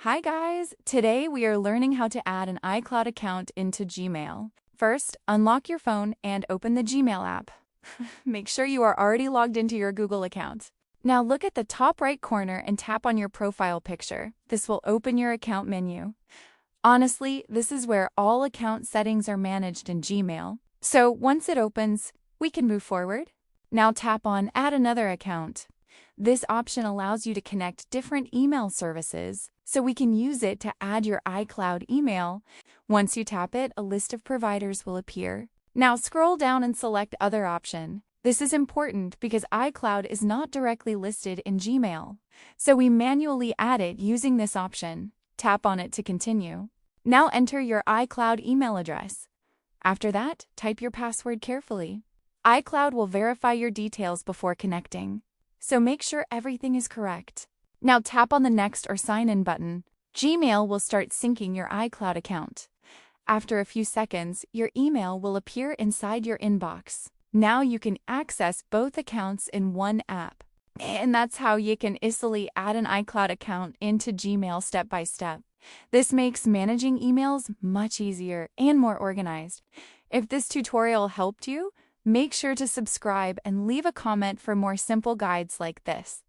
Hi guys! Today we are learning how to add an iCloud account into Gmail. First, unlock your phone and open the Gmail app. Make sure you are already logged into your Google account. Now look at the top right corner and tap on your profile picture. This will open your account menu. Honestly, this is where all account settings are managed in Gmail. So once it opens, we can move forward. Now tap on Add another account. This option allows you to connect different email services, so we can use it to add your iCloud email. Once you tap it, a list of providers will appear. Now scroll down and select Other option. This is important because iCloud is not directly listed in Gmail, so we manually add it using this option. Tap on it to continue. Now enter your iCloud email address. After that, type your password carefully. iCloud will verify your details before connecting, so make sure everything is correct. Now tap on the Next or Sign In button. Gmail will start syncing your iCloud account. After a few seconds, your email will appear inside your inbox. Now you can access both accounts in one app. And that's how you can easily add an iCloud account into Gmail step by step. This makes managing emails much easier and more organized. If this tutorial helped you, make sure to subscribe and leave a comment for more simple guides like this.